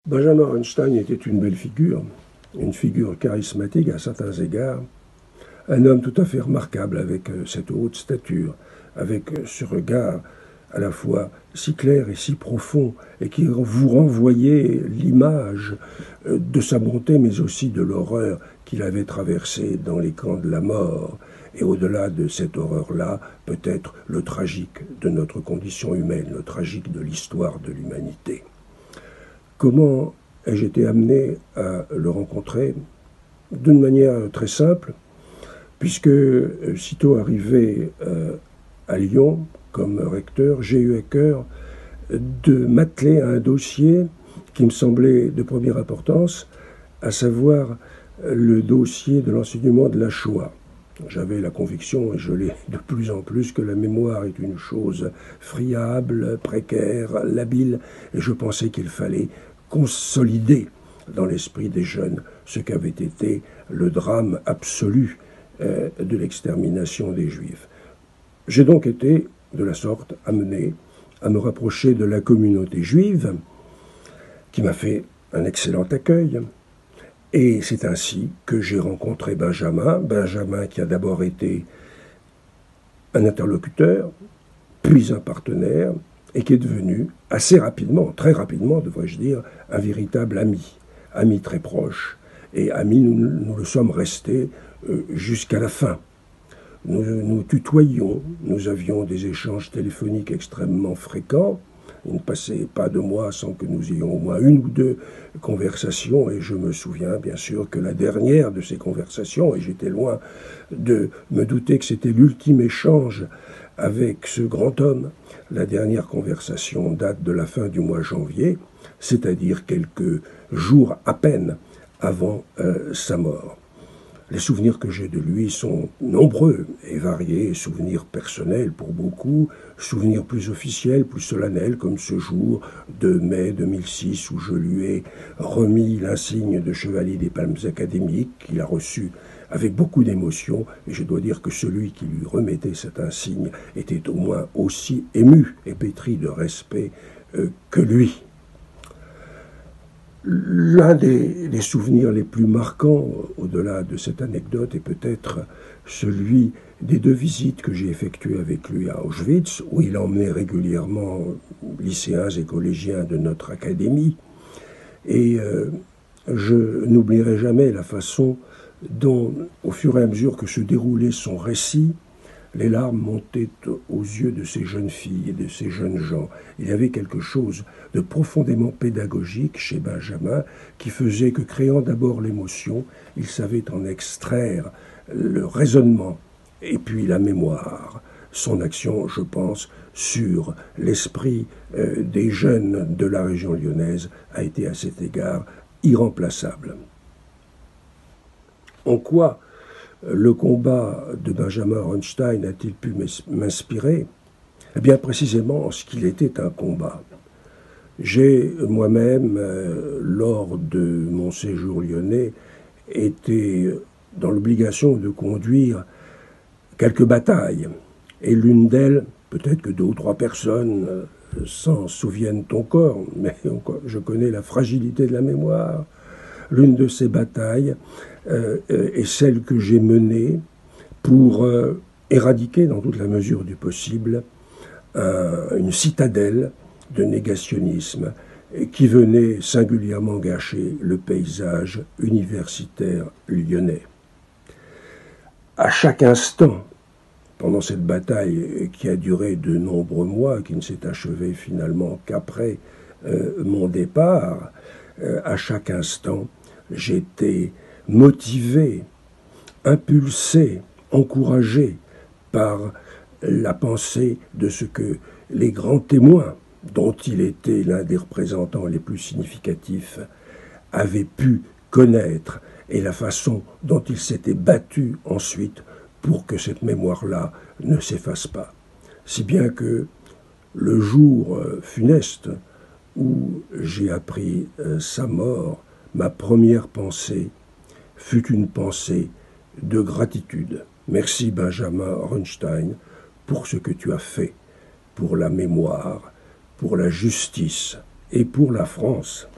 Benjamin Hornstein était une figure charismatique à certains égards, un homme tout à fait remarquable avec cette haute stature, avec ce regard à la fois si clair et si profond, et qui vous renvoyait l'image de sa bonté, mais aussi de l'horreur qu'il avait traversée dans les camps de la mort. Et au-delà de cette horreur-là, peut-être le tragique de notre condition humaine, le tragique de l'histoire de l'humanité. Comment ai-je été amené à le rencontrer? D'une manière très simple, puisque sitôt arrivé à Lyon comme recteur, j'ai eu à cœur de m'atteler à un dossier qui me semblait de première importance, à savoir le dossier de l'enseignement de la Shoah. J'avais la conviction, et je l'ai de plus en plus, que la mémoire est une chose friable, précaire, labile, et je pensais qu'il fallait consolider dans l'esprit des jeunes ce qu'avait été le drame absolu de l'extermination des Juifs. J'ai donc été, de la sorte, amené à me rapprocher de la communauté juive, qui m'a fait un excellent accueil. Et c'est ainsi que j'ai rencontré Benjamin qui a d'abord été un interlocuteur, puis un partenaire, et qui est devenu assez rapidement, très rapidement devrais-je dire, un véritable ami très proche. Et amis, nous le sommes restés jusqu'à la fin. Nous tutoyions, nous avions des échanges téléphoniques extrêmement fréquents. Il ne passait pas de mois sans que nous ayons au moins une ou deux conversations, et je me souviens bien sûr que la dernière de ces conversations, et j'étais loin de me douter que c'était l'ultime échange avec ce grand homme, la dernière conversation date de la fin du mois janvier, c'est-à-dire quelques jours à peine avant sa mort. Les souvenirs que j'ai de lui sont nombreux et variés, souvenirs personnels pour beaucoup, souvenirs plus officiels, plus solennels, comme ce jour de mai 2006 où je lui ai remis l'insigne de chevalier des Palmes académiques qu'il a reçu avec beaucoup d'émotion, et je dois dire que celui qui lui remettait cet insigne était au moins aussi ému et pétri de respect que lui. L'un des souvenirs les plus marquants, au-delà de cette anecdote, est peut-être celui des 2 visites que j'ai effectuées avec lui à Auschwitz, où il emmenait régulièrement lycéens et collégiens de notre académie. Et je n'oublierai jamais la façon dont, au fur et à mesure que se déroulait son récit, les larmes montaient aux yeux de ces jeunes filles et de ces jeunes gens. Il y avait quelque chose de profondément pédagogique chez Benjamin qui faisait que, créant d'abord l'émotion, il savait en extraire le raisonnement et puis la mémoire. Son action, je pense, sur l'esprit des jeunes de la région lyonnaise a été à cet égard irremplaçable. En quoi le combat de Benjamin Hornstein a-t-il pu m'inspirer? Eh bien, précisément en ce qu'il était un combat. J'ai moi-même, lors de mon séjour lyonnais, été dans l'obligation de conduire quelques batailles. Et l'une d'elles, peut-être que 2 ou 3 personnes s'en souviennent encore, mais je connais la fragilité de la mémoire. L'une de ces batailles est celle que j'ai menée pour éradiquer, dans toute la mesure du possible, une citadelle de négationnisme qui venait singulièrement gâcher le paysage universitaire lyonnais. À chaque instant, pendant cette bataille qui a duré de nombreux mois, qui ne s'est achevée finalement qu'après mon départ, à chaque instant, j'étais motivé, impulsé, encouragé par la pensée de ce que les grands témoins, dont il était l'un des représentants les plus significatifs, avaient pu connaître et la façon dont ils s'étaient battus ensuite pour que cette mémoire-là ne s'efface pas. Si bien que le jour funeste où j'ai appris sa mort, ma première pensée fut une pensée de gratitude. Merci Benjamin Hornstein pour ce que tu as fait, pour la mémoire, pour la justice et pour la France.